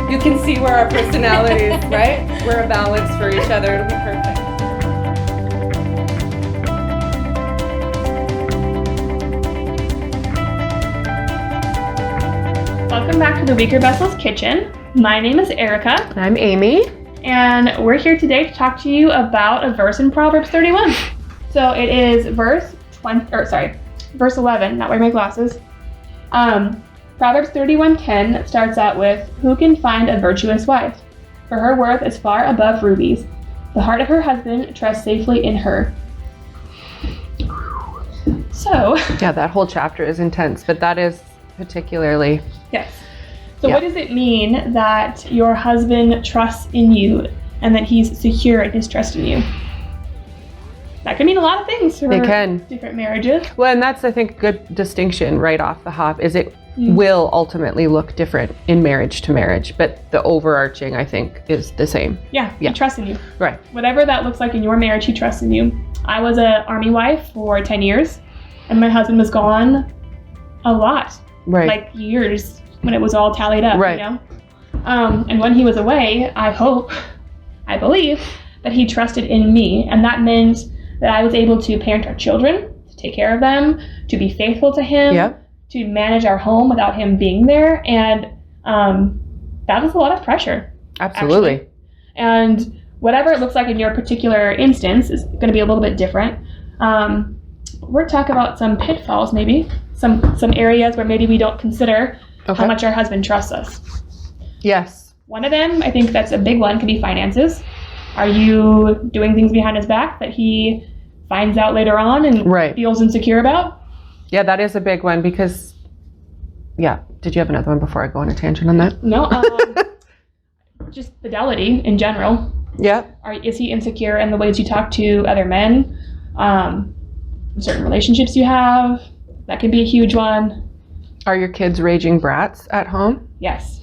You can see where our personalities, right? We're a balance for each other. It'll be perfect. Welcome back to the Weaker Vessels Kitchen. My name is Erica. I'm Amy. And we're here today to talk to you about a verse in Proverbs 31. So it is verse 11, not wearing my glasses. Proverbs 31:10 starts out with, "Who can find a virtuous wife? For her worth is far above rubies. The heart of her husband trusts safely in her." So. Yeah, that whole chapter is intense, but that is particularly. Yes. So what does it mean that your husband trusts in you and that he's secure in his trust in you? That can mean a lot of things for different marriages. Well, and that's, I think, a good distinction right off the hop, is it will ultimately look different in marriage to marriage, but the overarching, I think, is the same. Yeah, he trusts in you. Right. Whatever that looks like in your marriage, he trusts in you. I was an Army wife for 10 years, and my husband was gone a lot. Right. Like years when it was all tallied up, right. You know? And when he was away, I believe that he trusted in me, and that meant that I was able to parent our children, to take care of them, to be faithful to him, to manage our home without him being there, and that was a lot of pressure. Absolutely. Actually. And whatever it looks like in your particular instance is going to be a little bit different. We're talking about some pitfalls, maybe some areas where maybe we don't consider how much our husband trusts us. Yes. One of them, I think that's a big one, could be finances. Are you doing things behind his back that he finds out later on and feels insecure about? Yeah, that is a big one because, did you have another one before I go on a tangent on that? No, just fidelity in general. Yeah. Is he insecure in the ways you talk to other men? Certain relationships you have? That could be a huge one. Are your kids raging brats at home? Yes.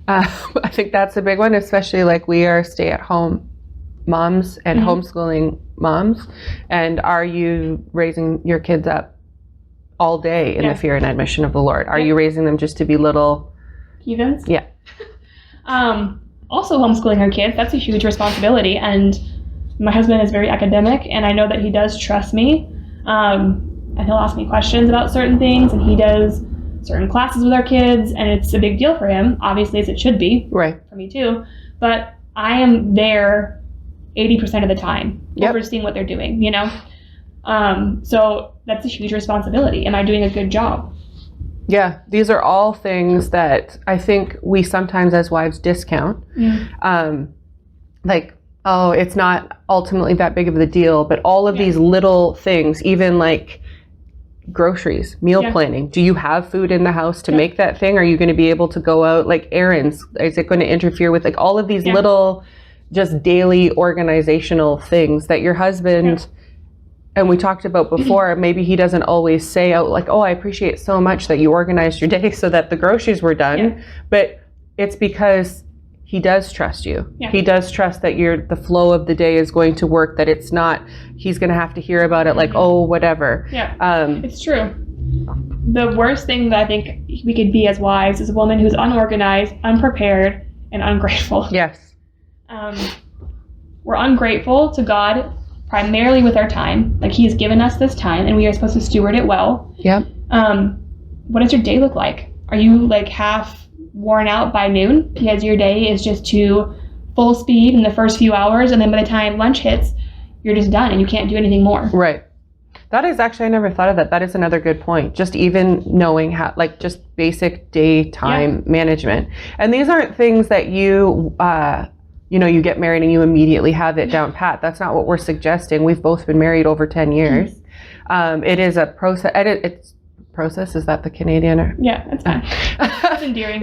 I think that's a big one, especially like we are stay-at-home moms and homeschooling moms. And are you raising your kids up all day in the fear and admonition of the Lord? Are you raising them just to be little heathens? Yeah. Also homeschooling our kids, that's a huge responsibility. And my husband is very academic, and I know that he does trust me. And he'll ask me questions about certain things, and he does certain classes with our kids, and it's a big deal for him, obviously, as it should be. Right. For me too. But I am there 80% of the time, overseeing what they're doing, you know? So that's a huge responsibility. Am I doing a good job? Yeah, these are all things that I think we sometimes as wives discount. Like, oh, it's not ultimately that big of a deal, but all of these little things, even like groceries, meal planning. Do you have food in the house to make that thing? Are you going to be able to go out, like errands? Is it going to interfere with like all of these little just daily organizational things that your husband, and we talked about before, maybe he doesn't always say out like, oh, I appreciate so much that you organized your day so that the groceries were done. But it's because he does trust you. He does trust that the flow of the day is going to work, that it's not, he's going to have to hear about it like, oh, whatever. It's true. The worst thing that I think we could be as wives is a woman who's unorganized, unprepared, and ungrateful. Yes. We're ungrateful to God primarily with our time. Like, he's given us this time and we are supposed to steward it well. What does your day look like? Are you like half worn out by noon because your day is just to full speed in the first few hours, and then by the time lunch hits, you're just done and you can't do anything more? Right. That is actually, I never thought of that. That is another good point. Just even knowing how, like, just basic daytime management. And these aren't things that you get married and you immediately have it down pat. That's not what we're suggesting. We've both been married over 10 years. It is a process. It's process. Is that the Canadian? Yeah, that's fine. That's endearing.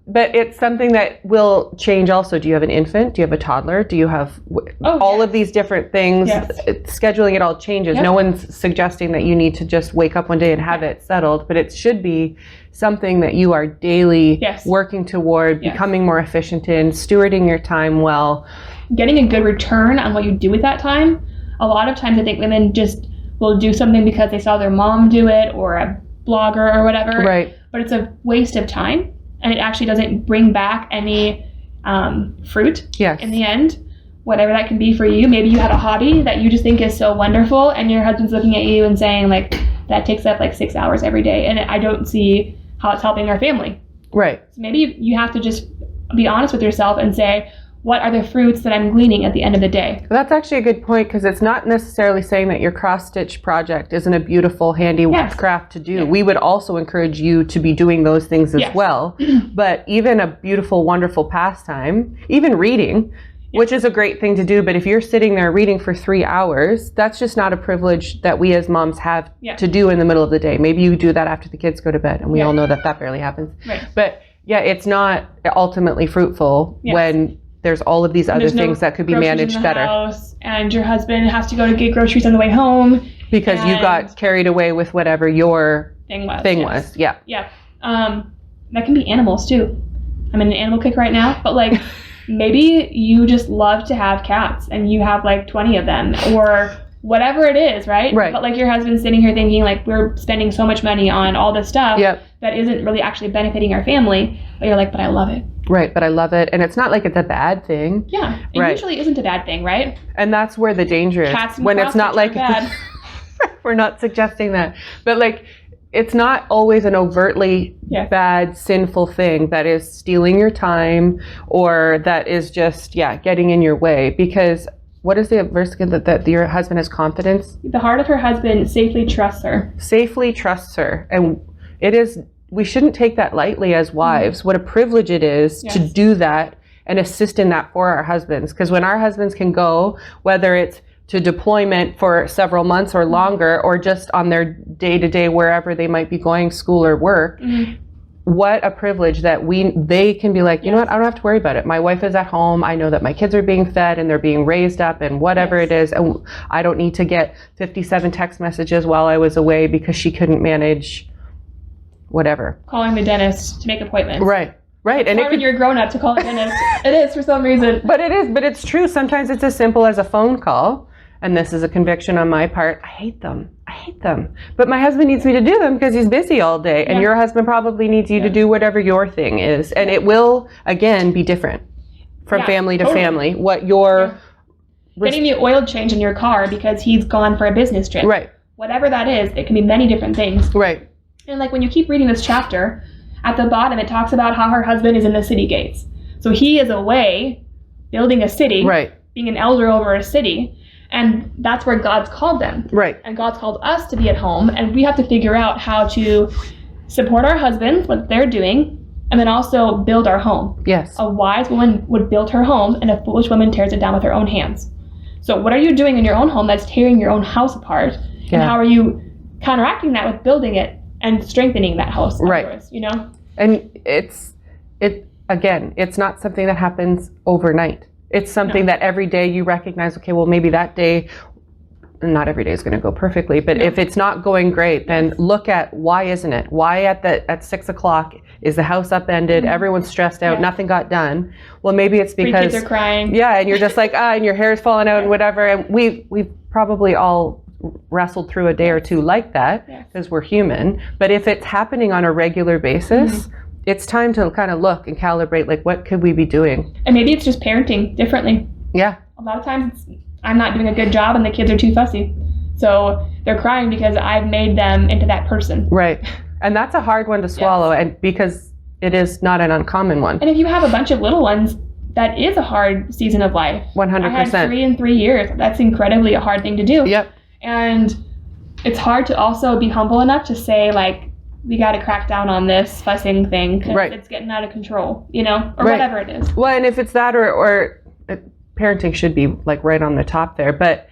But it's something that will change also. Do you have an infant? Do you have a toddler? Do you have all of these different things? Scheduling it all changes. No one's suggesting that you need to just wake up one day and have it settled, but it should be something that you are daily working toward, becoming more efficient in, stewarding your time well. Getting a good return on what you do with that time. A lot of times I think women just will do something because they saw their mom do it or a blogger or whatever. Right. But it's a waste of time. and it actually doesn't bring back any fruit Yes. in the end, whatever that can be for you. Maybe you have a hobby that you just think is so wonderful, and your husband's looking at you and saying, like, that takes up like 6 hours every day, and I don't see how it's helping our family. Right. So maybe you have to just be honest with yourself and say, what are the fruits that I'm gleaning at the end of the day? That's actually a good point, because it's not necessarily saying that your cross-stitch project isn't a beautiful handicraft to do. Yeah. We would also encourage you to be doing those things as Yes. well. But even a beautiful, wonderful pastime, even reading, which is a great thing to do, but if you're sitting there reading for 3 hours, that's just not a privilege that we as moms have to do in the middle of the day. Maybe you do that after the kids go to bed, and we all know that that barely happens. Right. But yeah, it's not ultimately fruitful when there's all of these other things that could be managed better. House, and your husband has to go to get groceries on the way home. Because you got carried away with whatever your thing was. Yeah. Yeah. That can be animals too. I'm in an animal kick right now, but like maybe you just love to have cats and you have like 20 of them or whatever it is, right? Right. But like your husband's sitting here thinking like we're spending so much money on all this stuff that isn't really actually benefiting our family. But you're like, but I love it. Right, but I love it. And it's not like it's a bad thing. Yeah, it usually isn't a bad thing, right? And that's where the danger is. Cats and when it's not like bad. we're not suggesting that. But like it's not always an overtly bad, sinful thing that is stealing your time or that is just, getting in your way. Because what is the verse again that your husband has confidence? The heart of her husband safely trusts her. Safely trusts her. And it is, we shouldn't take that lightly as wives. What a privilege it is to do that and assist in that for our husbands. Because when our husbands can go, whether it's to deployment for several months or longer, or just on their day-to-day wherever they might be going, school or work, what a privilege that they can be like, you know what, I don't have to worry about it. My wife is at home. I know that my kids are being fed and they're being raised up and whatever it is. And I don't need to get 57 text messages while I was away because she couldn't manage whatever. Calling the dentist to make appointments. Right. Right. And when you're grown up to call a dentist. It is for some reason. But it's true. Sometimes it's as simple as a phone call. And this is a conviction on my part. I hate them. But my husband needs me to do them because he's busy all day. And your husband probably needs you to do whatever your thing is. And it will, again, be different from family to family. What your... Getting the oil change in your car because he's gone for a business trip. Right. Whatever that is, it can be many different things. Right. And like when you keep reading this chapter, at the bottom it talks about how her husband is in the city gates. So he is away building a city, being an elder over a city. And that's where God's called them. Right. And God's called us to be at home. And we have to figure out how to support our husbands, what they're doing, and then also build our home. Yes. A wise woman would build her home, and a foolish woman tears it down with her own hands. So what are you doing in your own home that's tearing your own house apart? And how are you counteracting that with building it and strengthening that house afterwards, you know? And it's not something that happens overnight. It's something that every day you recognize, okay, well, maybe that day, not every day is going to go perfectly, but if it's not going great, then look at why isn't it? Why at 6 o'clock is the house upended? Everyone's stressed out. Nothing got done. Well, maybe it's because kids are crying. Yeah, and you're just like, and your hair's falling out and whatever. And we've probably all wrestled through a day or two like that because we're human. But if it's happening on a regular basis, it's time to kind of look and calibrate, like, what could we be doing? And maybe it's just parenting differently. Yeah. A lot of times I'm not doing a good job and the kids are too fussy. So they're crying because I've made them into that person. Right. And that's a hard one to swallow, and because it is not an uncommon one. And if you have a bunch of little ones, that is a hard season of life. 100%. I had 3 in 3 years. That's incredibly a hard thing to do. Yep. And it's hard to also be humble enough to say, like, we got to crack down on this fussing thing because it's getting out of control, you know, or whatever it is. Well, and if it's that or parenting should be like right on the top there, but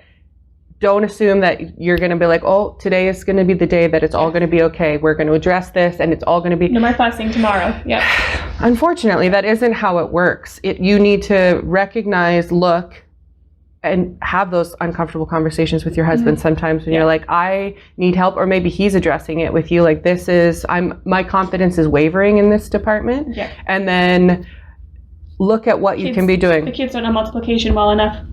don't assume that you're going to be like, oh, today is going to be the day that it's all going to be okay. We're going to address this and it's all going to be... No more fussing tomorrow. Yeah. Unfortunately, that isn't how it works. You need to recognize, look, and have those uncomfortable conversations with your husband sometimes when you're like, I need help, or maybe he's addressing it with you, like, my confidence is wavering in this department. Yeah. And then look at what you can be doing. The kids don't know multiplication well enough,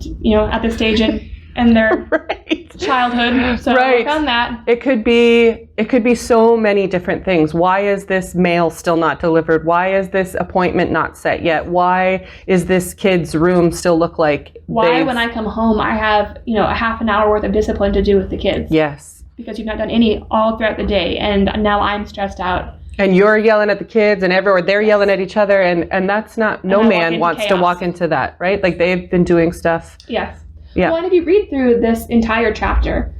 at this stage, and and their Right. childhood. So Right. work on that. It could be so many different things. Why is this mail still not delivered? Why is this appointment not set yet? Why is this kid's room still look like Why, when I come home, I have, a half an hour worth of discipline to do with the kids? Yes. Because you've not done any all throughout the day, and now I'm stressed out. And you're yelling at the kids, and everywhere they're yelling at each other, and that's not, no man wants to walk into that, right? Like, they've been doing stuff. Yes. Yeah. Well, and if you read through this entire chapter,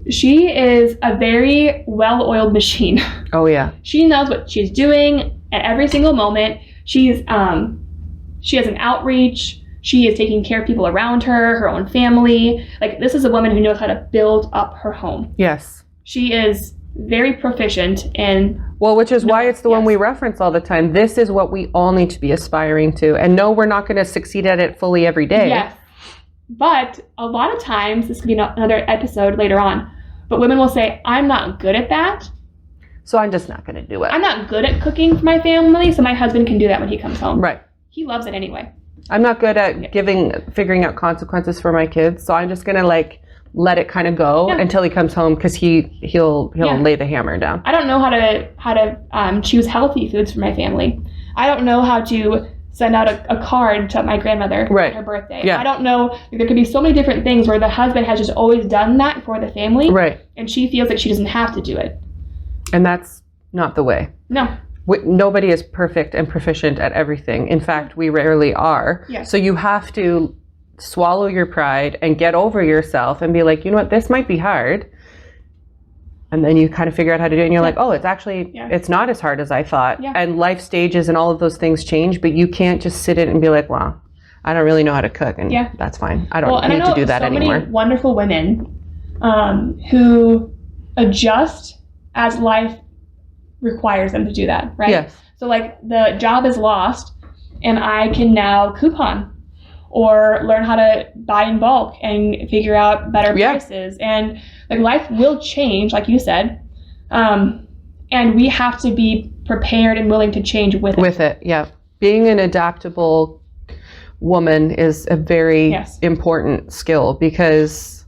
she is a very well-oiled machine. Oh, yeah. She knows what she's doing at every single moment. She has an outreach. She is taking care of people around her own family. Like, this is a woman who knows how to build up her home. Yes. She is very proficient in... Well, which is why it's the one we reference all the time. This is what we all need to be aspiring to. And no, we're not going to succeed at it fully every day. Yes. But a lot of times, this could be another episode later on, but women will say, I'm not good at that. So I'm just not going to do it. I'm not good at cooking for my family, so my husband can do that when he comes home. Right. He loves it anyway. I'm not good at figuring out consequences for my kids, so I'm just going to let it kind of go until he comes home, because he'll lay the hammer down. I don't know how to choose healthy foods for my family. I don't know how to send out a card to my grandmother on her birthday. Yeah. I don't know. There could be so many different things where the husband has just always done that for the family. Right. And she feels like she doesn't have to do it. And that's not the way. No. Nobody is perfect and proficient at everything. In fact, we rarely are. Yeah. So you have to swallow your pride and get over yourself and be like, you know what, this might be hard. And then you kind of figure out how to do it, and you're like, oh, it's actually, it's not as hard as I thought. Yeah. And life stages and all of those things change, but you can't just sit in and be like, well, I don't really know how to cook, and that's fine. I don't need to do that anymore. I know so many wonderful women who adjust as life requires them to do that, right? Yes. So like, the job is lost, and I can now coupon or learn how to buy in bulk and figure out better prices. And like, life will change, like you said. And we have to be prepared and willing to change with it. With it, yeah. Being an adaptable woman is a very important skill, because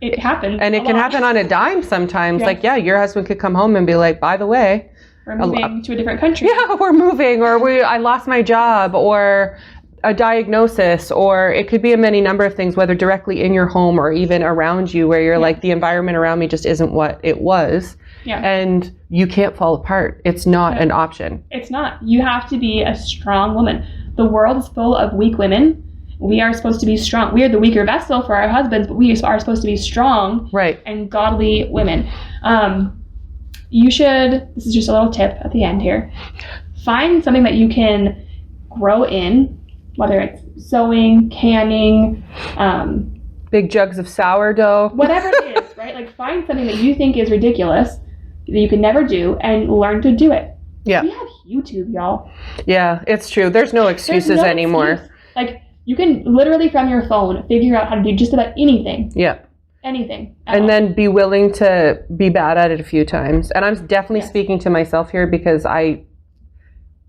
it happens. And it can happen on a dime sometimes. Yes. Like, your husband could come home and be like, by the way, we're moving to a different country. Yeah, we're moving, or I lost my job, or a diagnosis, or it could be a many number of things, whether directly in your home or even around you, where you're like, the environment around me just isn't what it was. Yeah. And you can't fall apart. It's not an option. It's not. You have to be a strong woman. The world is full of weak women. We are supposed to be strong. We are the weaker vessel for our husbands, but we are supposed to be strong and godly women. You should, this is just a little tip at the end here, find something that you can grow in, whether it's sewing, canning, big jugs of sourdough, whatever it is, right? Like, find something that you think is ridiculous that you can never do, and learn to do it. Yeah. We have YouTube, y'all. Yeah, it's true. There's no excuses anymore. Excuse. Like, you can literally from your phone figure out how to do just about anything. Yeah. Anything. And then be willing to be bad at it a few times. And I'm definitely speaking to myself here, because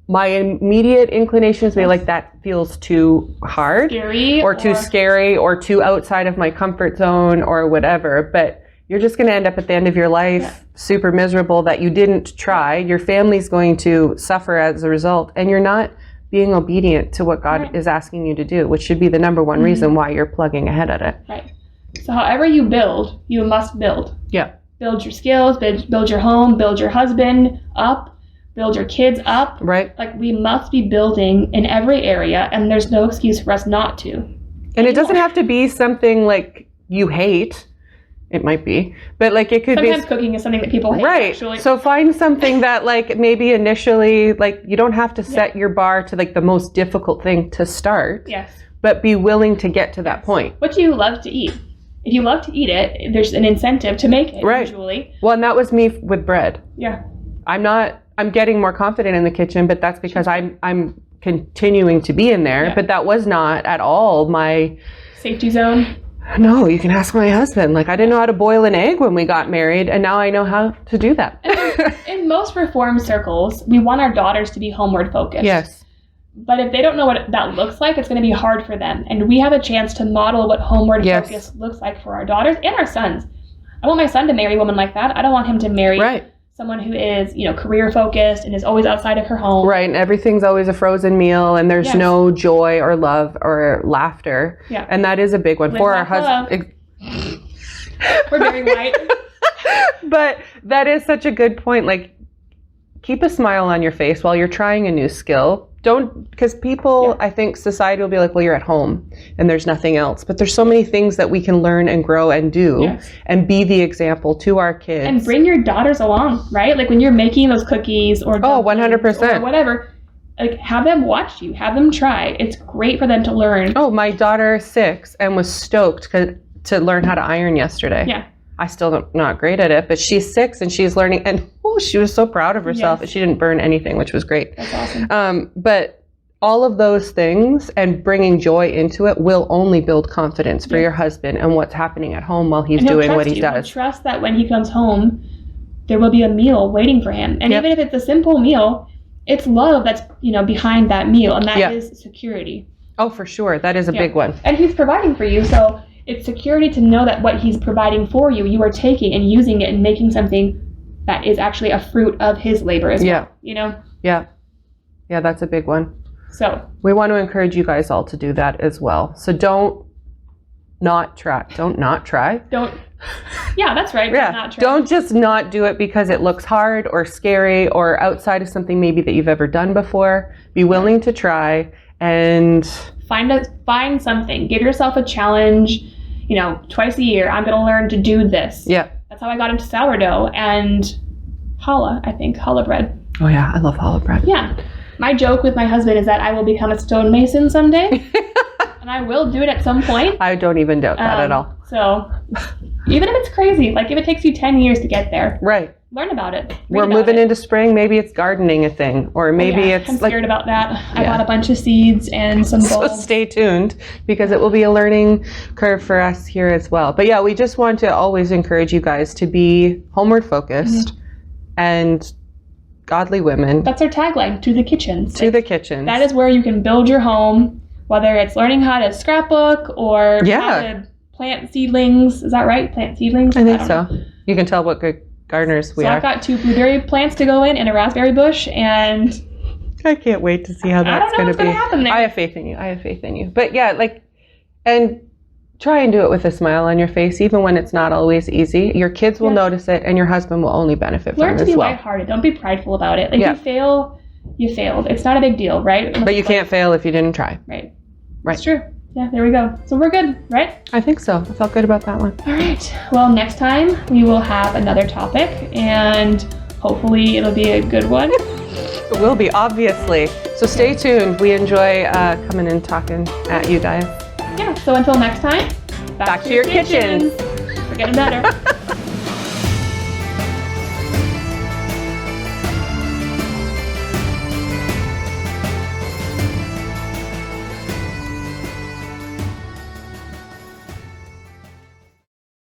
my immediate inclination is to be like, that feels too hard, or too scary, or too outside of my comfort zone, or whatever. But you're just going to end up at the end of your life super miserable that you didn't try. Your family's going to suffer as a result, and you're not being obedient to what God is asking you to do, which should be the number one reason why you're plugging ahead at it. Right. So however you build, you must build. Yeah. Build your skills, build your home, build your husband up, build your kids up. Right. Like, we must be building in every area, and there's no excuse for us not to. And it doesn't have to be something like you hate. It might be, but like, it could sometimes cooking is something that people hate, actually. So find something that, like, maybe initially, like, you don't have to set your bar to like the most difficult thing to start. Yes. But be willing to get to that point. What do you love to eat? If you love to eat it, there's an incentive to make it, usually. Well, and that was me with bread. Yeah. I'm getting more confident in the kitchen, but that's because I'm continuing to be in there. Yeah. But that was not at all my safety zone. No, you can ask my husband. Like, I didn't know how to boil an egg when we got married, and now I know how to do that. In most Reformed circles, we want our daughters to be homeward focused. Yes. But if they don't know what that looks like, it's going to be hard for them. And we have a chance to model what homeward focus looks like for our daughters and our sons. I want my son to marry a woman like that. I don't want him to marry someone who is, career focused and is always outside of her home. Right, and everything's always a frozen meal, and there's no joy or love or laughter. Yeah. And that is a big one for our husband. We're very white. But that is such a good point. Like, keep a smile on your face while you're trying a new skill. Because people, I think society will be like, well, you're at home and there's nothing else. But there's so many things that we can learn and grow and do and be the example to our kids. And bring your daughters along, right? Like when you're making those cookies or 100%. or whatever, like have them watch you, have them try. It's great for them to learn. Oh, my daughter is 6 and was stoked to learn how to iron yesterday. Yeah. I still not great at it, but she's 6 and she's learning, and she was so proud of herself. She didn't burn anything, which was great. That's awesome. But all of those things and bringing joy into it will only build confidence for your husband and what's happening at home while he's doing what he does. He'll trust that when he comes home, there will be a meal waiting for him. And even if it's a simple meal, it's love that's behind that meal, and that is security. Oh, for sure. That is a big one. And he's providing for you, so it's security to know that what he's providing for you, you are taking and using it and making something that is actually a fruit of his labor as well. Yeah, that's a big one. So we want to encourage you guys all to do that as well. So don't not try. Yeah, that's right. Yeah. Don't just not do it because it looks hard or scary or outside of something maybe that you've ever done before. Be willing to try and find something. Give yourself a challenge. Twice a year, I'm going to learn to do this. Yeah. That's how I got into sourdough and challah bread. Oh yeah, I love challah bread. Yeah. My joke with my husband is that I will become a stonemason someday. And I will do it at some point. I don't even doubt that at all. So even if it's crazy, like if it takes you 10 years to get there. Right. Learn about it. We're moving into spring. Maybe it's gardening a thing, or maybe it's I'm scared about that. I bought a bunch of seeds and some bulbs. So stay tuned because it will be a learning curve for us here as well. But yeah, we just want to always encourage you guys to be homeward focused and godly women. That's our tagline, to the kitchens. To the kitchens. That is where you can build your home, whether it's learning how to scrapbook or how to plant seedlings. Is that right? Plant seedlings? I think so. You can tell what good gardeners we are. So I've got 2 blueberry plants to go in and a raspberry bush, and I can't wait to see how that's going to be. Happen there. I have faith in you. But yeah, and try and do it with a smile on your face, even when it's not always easy. Your kids will notice it, and your husband will only benefit from it as well. Learn to be lighthearted. Don't be prideful about it. You fail, you failed. It's not a big deal, right? But you can't fail if you didn't try. Right. It's true. Yeah, there we go. So we're good, right? I think so. I felt good about that one. All right. Well, next time we will have another topic, and hopefully it'll be a good one. It will be, obviously. So stay tuned. We enjoy coming and talking at you guys. Yeah, so until next time, back to your kitchens. We're getting better.